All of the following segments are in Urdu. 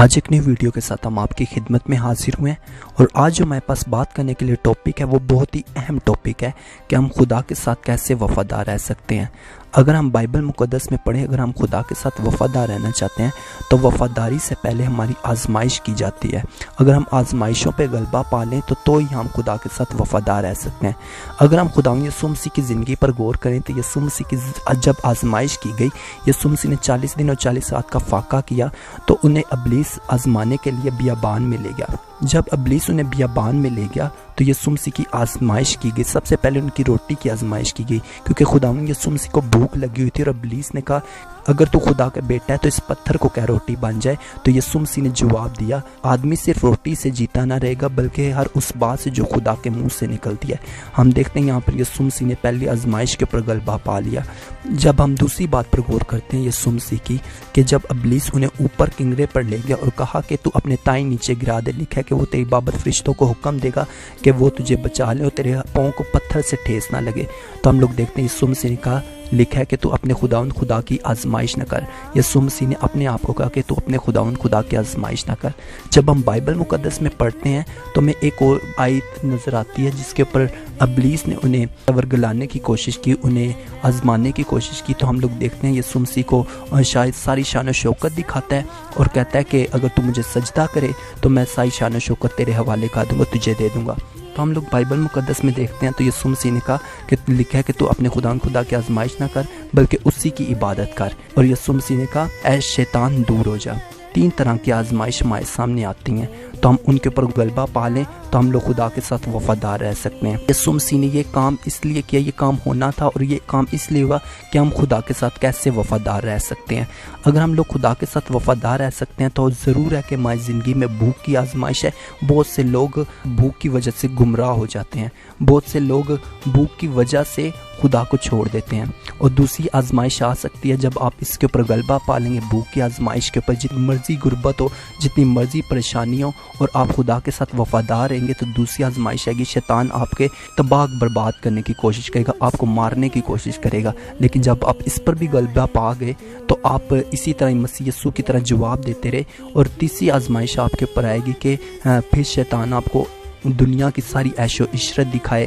آج ایک نئی ویڈیو کے ساتھ ہم آپ کی خدمت میں حاضر ہوئے ہیں، اور آج جو ہمارے پاس بات کرنے کے لیے ٹاپک ہے وہ بہت ہی اہم ٹاپک ہے کہ ہم خدا کے ساتھ کیسے وفادار رہ سکتے ہیں۔ اگر ہم بائبل مقدس میں پڑھیں، اگر ہم خدا کے ساتھ وفادار رہنا چاہتے ہیں تو وفاداری سے پہلے ہماری آزمائش کی جاتی ہے۔ اگر ہم آزمائشوں پہ غلبہ پا لیں تو ہی ہم خدا کے ساتھ وفادار رہ سکتے ہیں۔ اگر ہم خدا یسوع مسیح کی زندگی پر غور کریں تو یسوع مسیح کی جب آزمائش کی گئی، یسوع مسیح نے 40 دن اور 40 رات کا فاقہ کیا تو انہیں ابلیس آزمانے کے لیے بیابان میں لے گیا۔ جب ابلیس انہیں بیابان میں لے گیا تو یسوع مسیح کی آزمائش کی گئی۔ سب سے پہلے ان کی روٹی کی آزمائش کی گئی، کیونکہ خداوند یسوع مسیح کو بھوک لگی ہوئی تھی، اور ابلیس نے کہا اگر تو خدا کا بیٹا ہے تو اس پتھر کو کیا روٹی بن جائے۔ تو یسوع مسیح نے جواب دیا، آدمی صرف روٹی سے جیتا نہ رہے گا بلکہ ہر اس بات سے جو خدا کے منہ سے نکلتی ہے۔ ہم دیکھتے ہیں یہاں پر یسوع مسیح نے پہلی آزمائش کے اوپر غلبہ پا لیا۔ جب ہم دوسری بات پر غور کرتے ہیں یسوع مسیح کی، کہ جب ابلیس انہیں اوپر کنگرے پر لے گیا اور کہا کہ تو اپنے تائیں نیچے گرا دے، لکھا ہے کہ وہ تیری بابت فرشتوں کو حکم دے گا کہ وہ تجھے بچا لے اور تیرے پاؤں کو پتھر سے ٹھیس نہ لگے۔ تو ہم لوگ دیکھتے ہیں یسوع مسیح نے کہا، لکھا ہے کہ تو اپنے خداوند خدا کی آزمائش نہ کر۔ یسوع مسیح نے اپنے آپ کو کہا کہ تو اپنے خداوند خدا کی آزمائش نہ کر۔ جب ہم بائبل مقدس میں پڑھتے ہیں تو ہمیں ایک اور آیت نظر آتی ہے جس کے اوپر ابلیس نے انہیں ورگلانے کی کوشش کی، انہیں آزمانے کی کوشش کی۔ تو ہم لوگ دیکھتے ہیں یسوع مسیح کو شاید ساری شان و شوکت دکھاتا ہے اور کہتا ہے کہ اگر تو مجھے سجدہ کرے تو میں ساری شان و شوکت تیرے حوالے کر دوں گا، تجھے دے دوں گا۔ تو ہم لوگ بائبل مقدس میں دیکھتے ہیں تو یسوع مسیح نے کہا کہ لکھا ہے کہ تو اپنے خدا کی آزمائش نہ کر بلکہ اسی کی عبادت کر، اور یسوع مسیح نے کہا اے شیطان دور ہو جا۔ 3 طرح کی آزمائش ہمارے سامنے آتی ہیں، تو ہم ان کے اوپر غلبہ پا لیں تو ہم لوگ خدا کے ساتھ وفادار رہ سکتے ہیں۔ یسوع مسیح نے یہ کام اس لیے کیا، یہ کام ہونا تھا، اور یہ کام اس لیے ہوا کہ ہم خدا کے ساتھ کیسے وفادار رہ سکتے ہیں۔ اگر ہم لوگ خدا کے ساتھ وفادار رہ سکتے ہیں تو ضرور ہے کہ ہماری زندگی میں بھوک کی آزمائش ہے۔ بہت سے لوگ بھوک کی وجہ سے گمراہ ہو جاتے ہیں، بہت سے لوگ بھوک کی وجہ سے خدا کو چھوڑ دیتے ہیں۔ اور دوسری آزمائش آ سکتی ہے جب آپ اس کے اوپر غلبہ پا لیں گے، بھوک کی آزمائش کے اوپر جتنی مرضی غربت ہو، جتنی مرضی پریشانی ہو، اور آپ خدا کے ساتھ وفادار رہیں گے تو دوسری آزمائش ہے کہ شیطان آپ کے تباہ برباد کرنے کی کوشش کرے گا، آپ کو مارنے کی کوشش کرے گا۔ لیکن جب آپ اس پر بھی غلبہ پا گئے تو آپ اسی طرح مسیح یسوع کی طرح جواب دیتے رہے، اور تیسری آزمائش آپ کے اوپر آئے گی کہ پھر شیطان آپ کو دنیا کی ساری عیش و عشرت دکھائے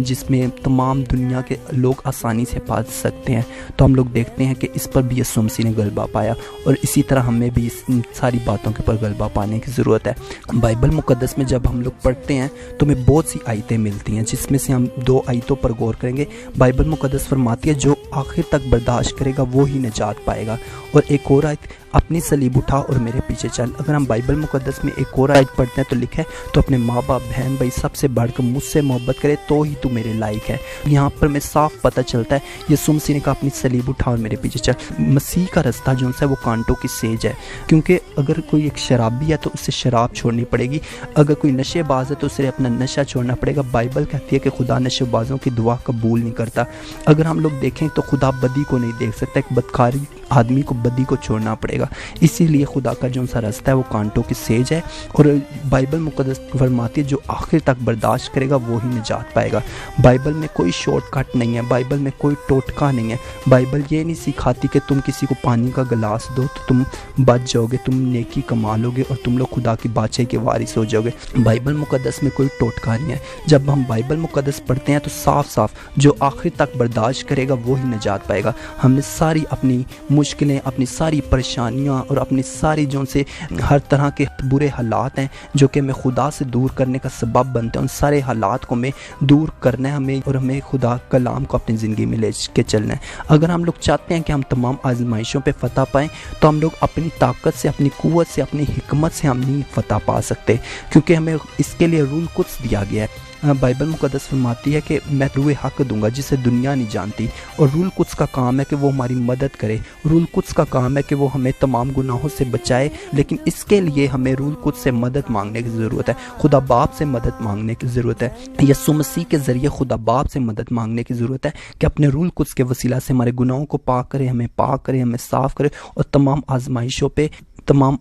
جس میں تمام دنیا کے لوگ آسانی سے پا سکتے ہیں۔ تو ہم لوگ دیکھتے ہیں کہ اس پر بھی یسوع مسیح نے غلبہ پایا، اور اسی طرح ہمیں بھی اس ساری باتوں کے اوپر غلبہ پانے کی ضرورت ہے۔ بائبل مقدس میں جب ہم لوگ پڑھتے ہیں تو ہمیں بہت سی آیتیں ملتی ہیں، جس میں سے ہم 2 آیتوں پر غور کریں گے۔ بائبل مقدس فرماتی ہے جو آخر تک برداشت کرے گا وہی نجات پائے گا، اور ایک اور آیت، اپنی صلیب اٹھا اور میرے پیچھے چل۔ اگر ہم بائبل مقدس میں ایک اور آیت پڑھتے ہیں تو لکھا ہے تو اپنے ماں باپ بہن بھائی سب سے بڑھ کر مجھ سے محبت کرے تو ہی تو میرے لائق ہے۔ یہاں پر میں صاف پتہ چلتا ہے یسوع مسیح نے کہا اپنی صلیب اٹھا اور میرے پیچھے چل۔ مسیح کا رستہ جو ہے وہ کانٹوں کی سیج ہے، کیونکہ اگر کوئی ایک شرابی ہے تو اسے شراب چھوڑنی پڑے گی، اگر کوئی نشے باز ہے تو اسے اپنا نشہ چھوڑنا پڑے گا۔ بائبل کہتی ہے کہ خدا نشے بازوں کی دعا قبول نہیں کرتا۔ اگر ہم لوگ دیکھیں تو خدا بدی کو نہیں دیکھ سکتا، ایک بدکاری آدمی کو بدی کو چھوڑنا پڑے گا، اسی لیے خدا کا جو سا رستہ ہے وہ کانٹوں کی سیج ہے۔ اور بائبل مقدس فرماتی ہے جو آخر تک برداشت کرے گا وہی نجات پائے گا۔ بائبل میں کوئی شارٹ کٹ نہیں ہے، بائبل میں کوئی ٹوٹکا نہیں ہے۔ بائبل یہ نہیں سکھاتی کہ تم کسی کو پانی کا گلاس دو تو تم بچ جاؤ گے، تم نیکی کما لو گے اور تم لوگ خدا کی بادشاہی کے وارث ہو جاؤ گے۔ بائبل مقدس میں کوئی ٹوٹکا نہیں ہے۔ جب ہم بائبل مقدس پڑھتے ہیں تو صاف صاف جو آخر تک برداشت کرے گا وہی نجات پائے گا۔ ہم نے ساری اپنی مشکلیں، اپنی ساری پریشانیاں اور اپنی ساری جو سے ہر طرح کے برے حالات ہیں جو کہ ہمیں خدا سے دور کرنے کا سبب بنتے ہیں، ان سارے حالات کو ہمیں دور کرنا ہے ہمیں، اور ہمیں خدا کلام کو اپنی زندگی میں لے کے چلنا ہے۔ اگر ہم لوگ چاہتے ہیں کہ ہم تمام آزمائشوں پہ فتح پائیں تو ہم لوگ اپنی طاقت سے، اپنی قوت سے، اپنی حکمت سے ہم نہیں فتح پا سکتے، کیونکہ ہمیں اس کے لیے روح القدس دیا گیا ہے۔ بائبل مقدس فرماتی ہے کہ میں روح حق دوں گا جسے دنیا نہیں جانتی، اور روح القدس کا کام ہے کہ وہ ہماری مدد کرے، روح القدس کا کام ہے کہ وہ ہمیں تمام گناہوں سے بچائے، لیکن اس کے لیے ہمیں روح القدس سے مدد مانگنے کی ضرورت ہے، خدا باپ سے مدد مانگنے کی ضرورت ہے، یسوع مسیح کے ذریعے خدا باپ سے مدد مانگنے کی ضرورت ہے کہ اپنے روح القدس کے وسیلہ سے ہمارے گناہوں کو پاک کرے، ہمیں پاک کرے، ہمیں صاف کرے، اور تمام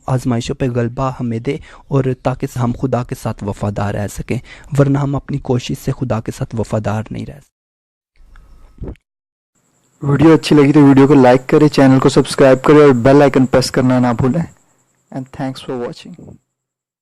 آزمائشوں پہ غلبہ ہمیں دے، اور تاکہ ہم خدا کے ساتھ وفادار رہ سکیں، ورنہ ہم اپنی کوشش سے خدا کے ساتھ وفادار نہیں رہ سکتے۔ ویڈیو اچھی لگی تو ویڈیو کو لائک کریں، چینل کو سبسکرائب کریں اور بیل آئیکن پریس کرنا نہ بھولیں۔ and thanks for watching.